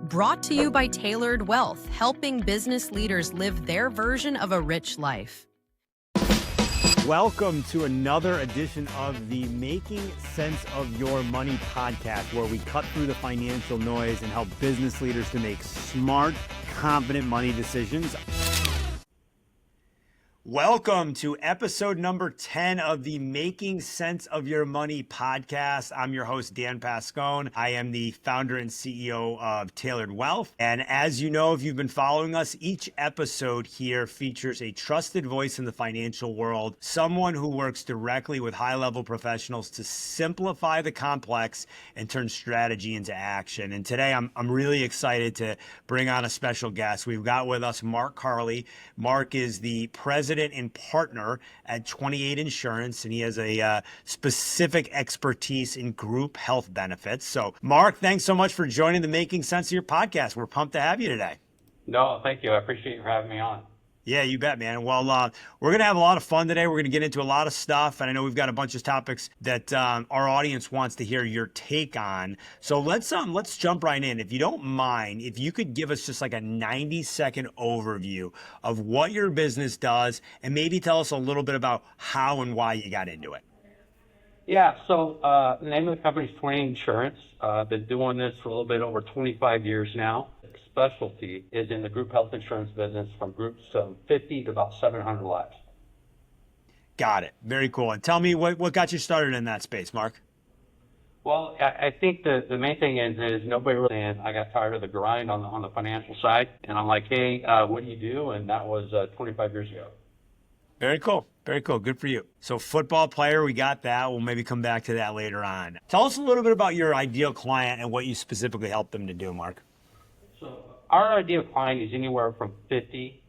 Brought to you by Tailored Wealth, helping business leaders live their version of a rich life. Welcome to another edition of the Making Sense of Your Money podcast, where we cut through the financial noise and help business leaders to make smart, confident money decisions. Welcome to episode number 10 of the Making Sense of Your Money podcast. I'm your host, Dan Pascone. I am the founder and CEO of Tailored Wealth. And as you know, if you've been following us, each episode here features a trusted voice in the financial world, someone who works directly with high-level professionals to simplify the complex and turn strategy into action. And today I'm really excited to bring on a special guest. We've got with us Mark Karlie. Mark is the president and partner at 28 Insurance, and he has a specific expertise in group health benefits. So, Mark, thanks so much for joining the Making Sense of Your podcast. We're pumped to have you today. No, thank you. I appreciate you having me on. Yeah, you bet, man. Well, we're going to have a lot of fun today. We're going to get into a lot of stuff, and I know we've got a bunch of topics that our audience wants to hear your take on. So let's jump right in. If you don't mind, if you could give us just like a 90-second overview of what your business does, and maybe tell us a little bit about how and why you got into it. Yeah, so the name of the company is 28 Insurance. I've been doing this for a little bit over 25 years now. Specialty is in the group health insurance business from groups of 50 to about 700 lives. Got it. Very cool. And tell me what got you started in that space, Mark? Well, I think the main thing is nobody really, and I got tired of the grind on the financial side. And I'm like, hey, what do you do? And that was 25 years ago. Very cool. Very cool. Good for you. So football player, we got that. We'll maybe come back to that later on. Tell us a little bit about your ideal client and what you specifically help them to do, Mark. So our ideal client is anywhere from 50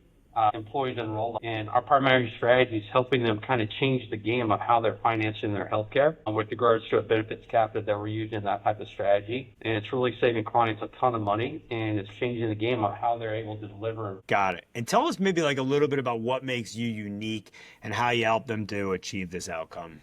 employees enrolled, and our primary strategy is helping them kind of change the game of how they're financing their healthcare with regards to a benefits captive that we're using, that type of strategy. And it's really saving clients a ton of money, and it's changing the game of how they're able to deliver. Got it. And tell us maybe like a little bit about what makes you unique and how you help them to achieve this outcome.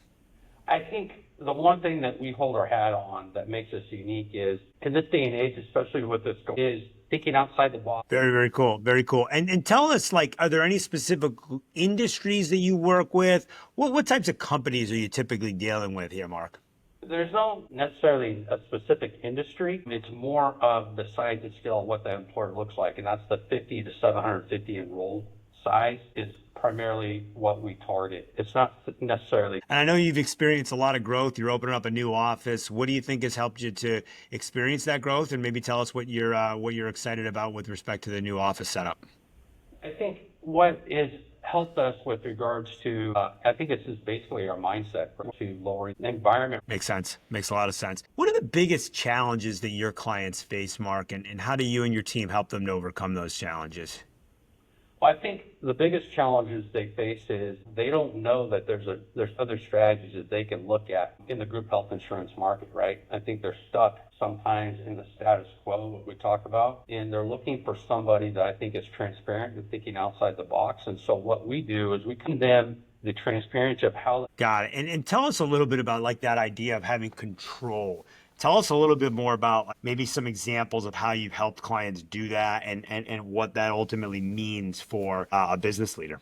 I think the one thing that we hold our hat on that makes us unique is, in this day and age, especially with this, is thinking outside the box. Very, very cool. Very cool. And tell us, like, are there any specific industries that you work with? What types of companies are you typically dealing with here, Mark? There's no necessarily a specific industry. It's more of the size and scale of what the employer looks like, and that's the 50 to 750 enrolled size is primarily what we target. It's not necessarily. And I know you've experienced a lot of growth. You're opening up a new office. What do you think has helped you to experience that growth? And maybe tell us what you're excited about with respect to the new office setup. I think what has helped us with regards to, I think this is basically our mindset to lowering the environment. Makes sense. Makes a lot of sense. What are the biggest challenges that your clients face, Mark? And how do you and your team help them to overcome those challenges? Well, I think the biggest challenges they face is they don't know that there's other strategies that they can look at in the group health insurance market, right? I think they're stuck sometimes in the status quo, what we talk about, and they're looking for somebody that I think is transparent and thinking outside the box. And so what we do is we give them the transparency of how. Got it. And tell us a little bit about like that idea of having control. Tell us a little bit more about maybe some examples of how you've helped clients do that and what that ultimately means for a business leader.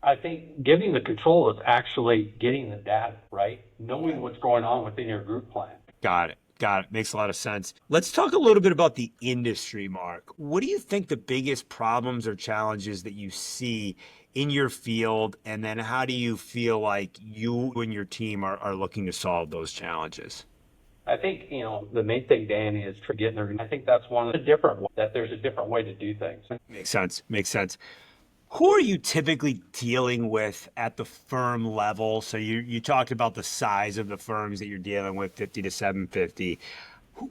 I think giving the control is actually getting the data, right? Knowing what's going on within your group plan. Got it. Got it. Makes a lot of sense. Let's talk a little bit about the industry, Mark. What do you think the biggest problems or challenges that you see in your field? And then how do you feel like you and your team are looking to solve those challenges? I think, the main thing, Danny, is getting there. I think that's one of the there's a different way to do things. Makes sense. Makes sense. Who are you typically dealing with at the firm level? So you talked about the size of the firms that you're dealing with, 50 to 750.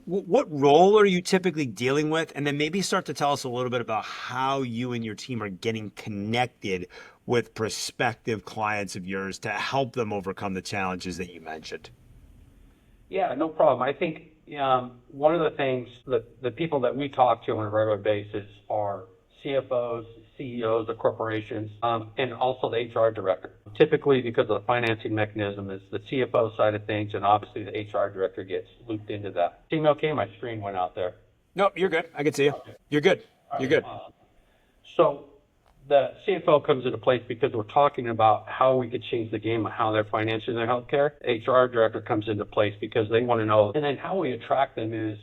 What role are you typically dealing with? And then maybe start to tell us a little bit about how you and your team are getting connected with prospective clients of yours to help them overcome the challenges that you mentioned. Yeah, no problem. I think one of the things that the people that we talk to on a regular basis are CFOs, CEOs of corporations, and also the HR director. Typically, because of the financing mechanism, is the CFO side of things, and obviously the HR director gets looped into that. Seem okay? My screen went out there. Nope, you're good. I can see you. You're good. You're good. So the CFO comes into place because we're talking about how we could change the game of how they're financing their healthcare. HR director comes into place because they want to know. And then how we attract them is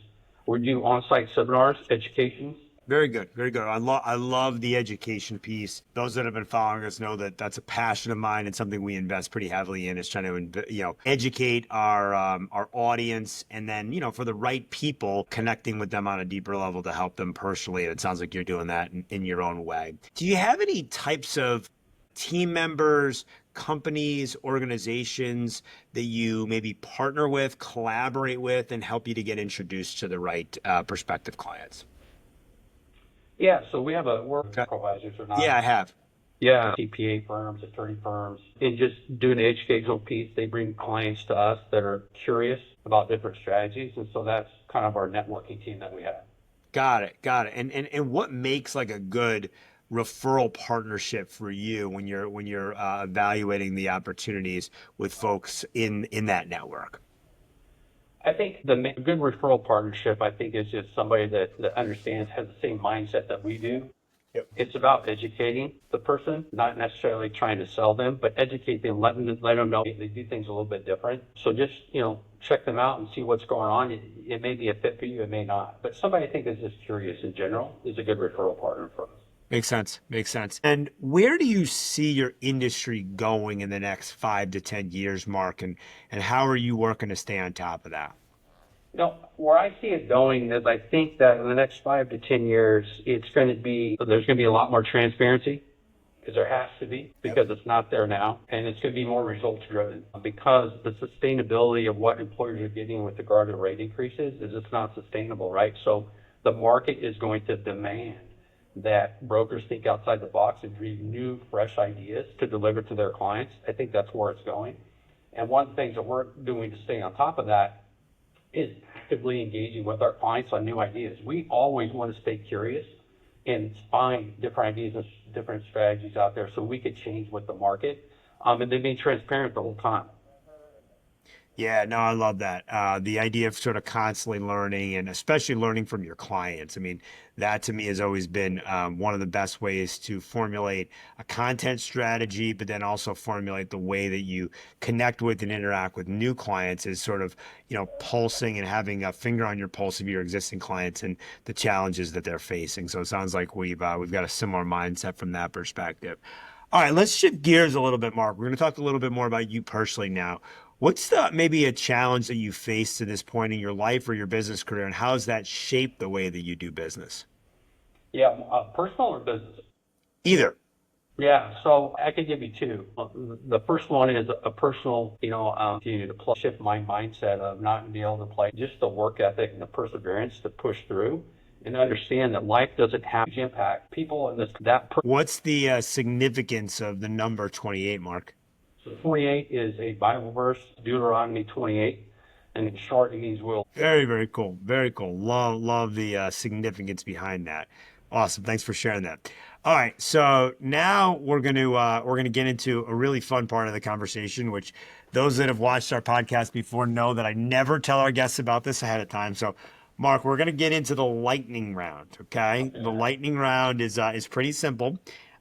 we do on-site seminars, educations. Very good. Very good. I love the education piece. Those that have been following us know that that's a passion of mine and something we invest pretty heavily in is trying to, educate our audience and then, for the right people, connecting with them on a deeper level to help them personally. And it sounds like you're doing that in your own way. Do you have any types of team members, companies, organizations that you maybe partner with, collaborate with, and help you to get introduced to the right prospective clients? Yeah, so we have we're supervisors or not. Yeah, I have. Yeah, CPA firms, attorney firms, and just doing the educational piece, they bring clients to us that are curious about different strategies, and so that's kind of our networking team that we have. Got it. And what makes like a good referral partnership for you when you're evaluating the opportunities with folks in that network? I think the good referral partnership, I think, is just somebody that understands, has the same mindset that we do. Yep. It's about educating the person, not necessarily trying to sell them, but educate them, let them know they do things a little bit different. So just, check them out and see what's going on. It may be a fit for you, it may not. But somebody I think is just curious in general is a good referral partner for us. Makes sense. And where do you see your industry going in the next 5 to 10 years, Mark? And how are you working to stay on top of that? Where I see it going is I think that in the next 5 to 10 years, there's going to be a lot more transparency, because there has to be, because it's not there now. And it's going to be more results driven, because the sustainability of what employers are getting with regard to rate increases is it's not sustainable, right? So the market is going to demand that brokers think outside the box and bring new, fresh ideas to deliver to their clients. I think that's where it's going. And one of the things that we're doing to stay on top of that is actively engaging with our clients on new ideas. We always want to stay curious and find different ideas and different strategies out there so we could change with the market, and they being transparent the whole time. Yeah, no, I love that. The idea of sort of constantly learning and especially learning from your clients. I mean, that to me has always been one of the best ways to formulate a content strategy, but then also formulate the way that you connect with and interact with new clients is sort of, pulsing and having a finger on your pulse of your existing clients and the challenges that they're facing. So it sounds like we've got a similar mindset from that perspective. All right, let's shift gears a little bit, Mark. We're going to talk a little bit more about you personally now. What's maybe a challenge that you faced to this point in your life or your business career, and how has that shaped the way that you do business? Yeah, personal or business? Either. Yeah, so I could give you two. The first one is a personal, to shift my mindset of not being able to play, just the work ethic and the perseverance to push through and understand that life doesn't have huge impact. People in What's the significance of the number 28, Mark? So 28 is a Bible verse, Deuteronomy 28, and in short, it means will. Very, very cool. Very cool. Love the significance behind that. Awesome. Thanks for sharing that. All right. So now we're gonna get into a really fun part of the conversation, which those that have watched our podcast before know that I never tell our guests about this ahead of time. So, Mark, we're gonna get into the lightning round. Okay. The lightning round is pretty simple.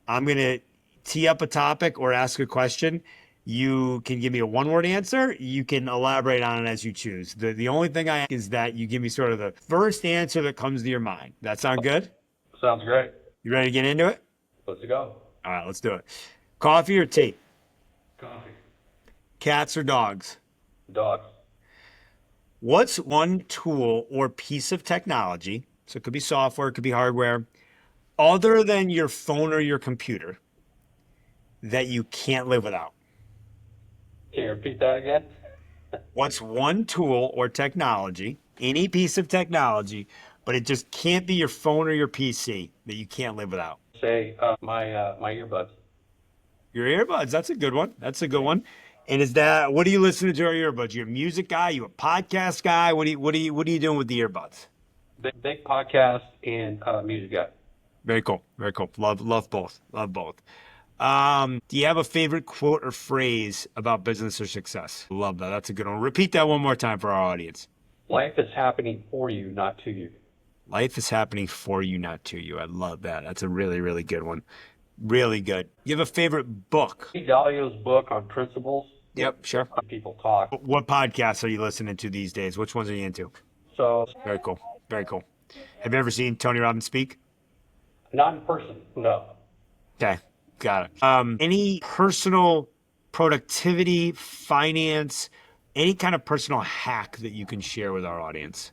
I'm gonna tee up a topic or ask a question. You can give me a one-word answer. You can elaborate on it as you choose. The only thing I ask is that you give me sort of the first answer that comes to your mind. That sound good? Sounds great. You ready to get into it? Let's go. All right, let's do it. Coffee or tea? Coffee. Cats or dogs? Dogs. What's one tool or piece of technology, so it could be software, it could be hardware, other than your phone or your computer, that you can't live without? Can you repeat that again? What's one tool or technology, any piece of technology, but it just can't be your phone or your PC that you can't live without? Say my earbuds. Your earbuds, that's a good one. That's a good one. And what are you listening to your earbuds? You a music guy? You a podcast guy? What are you doing with the earbuds? Big podcast and music guy. Very cool. Very cool. Love both. Love both. Do you have a favorite quote or phrase about business or success? Love that. That's a good one. Repeat that one more time for our audience. Life is happening for you, not to you. Life is happening for you, not to you. I love that. That's a really, really good one. Really good. You have a favorite book? Dalio's book on principles. Yep, sure. People talk. What podcasts are you listening to these days? Which ones are you into? So, Very cool. Very cool. Have you ever seen Tony Robbins speak? not in person, no. Okay, got it. Any personal productivity, finance, any kind of personal hack that you can share with our audience?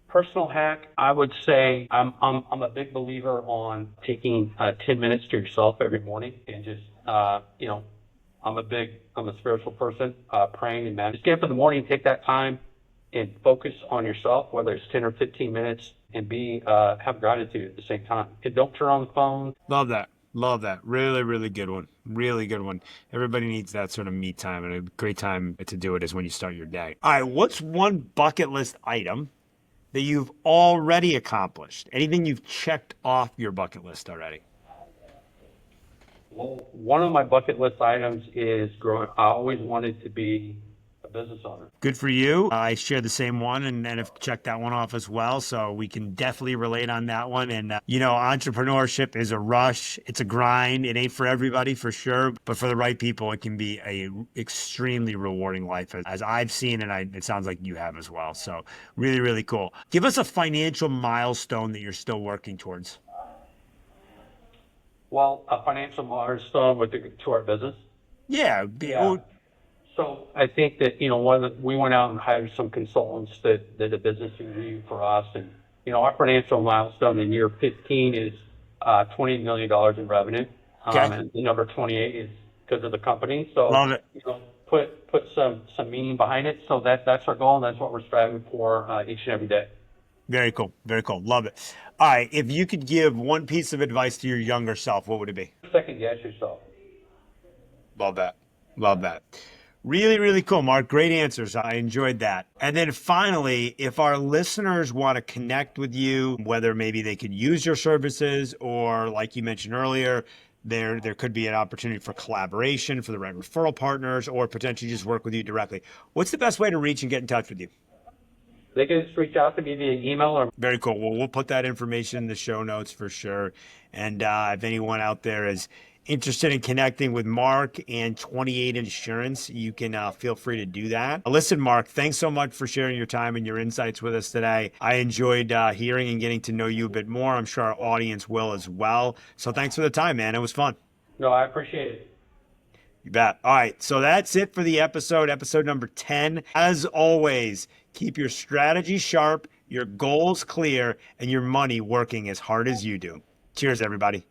Personal hack, I would say I'm a big believer on taking 10 minutes to yourself every morning and just, I'm a spiritual person, praying and meditating. Just get up in the morning, take that time and focus on yourself, whether it's 10 or 15 minutes, and have gratitude at the same time. And don't turn on the phone. Love that. Love that. Really, really good one. Really good one. Everybody needs that sort of me time, and a great time to do it is when you start your day. All right, what's one bucket list item that you've already accomplished? Anything you've checked off your bucket list already? Well, one of my bucket list items is growing. I always wanted to be a business owner. Good for you. I share the same one and have checked that one off as well. So we can definitely relate on that one. And, entrepreneurship is a rush. It's a grind. It ain't for everybody for sure. But for the right people, it can be a extremely rewarding life as I've seen. And it sounds like you have as well. So really, really cool. Give us a financial milestone that you're still working towards. Well, a financial milestone to our business. Yeah. So I think that, we went out and hired some consultants that did a business review for us. And, our financial milestone in year 15 is $20 million in revenue. Okay. And the number 28 is because of the company. So, Love it. Put some meaning behind it. So that's our goal. And that's what we're striving for each and every day. Very cool. Very cool. Love it. All right. If you could give one piece of advice to your younger self, what would it be? Second guess yourself. Love that. Love that. Really, really cool, Mark. Great answers. I enjoyed that. And then finally, if our listeners want to connect with you, whether maybe they could use your services or like you mentioned earlier, there could be an opportunity for collaboration for the right referral partners or potentially just work with you directly. What's the best way to reach and get in touch with you? They can just reach out to me via email or. Very cool. Well, we'll put that information in the show notes for sure. And if anyone out there is interested in connecting with Mark and 28 Insurance, you can feel free to do that. Listen, Mark, thanks so much for sharing your time and your insights with us today. I enjoyed hearing and getting to know you a bit more. I'm sure our audience will as well. So thanks for the time, man. It was fun. No, I appreciate it. You bet. All right. So that's it for the episode number 10. As always, keep your strategy sharp, your goals clear, and your money working as hard as you do. Cheers, everybody.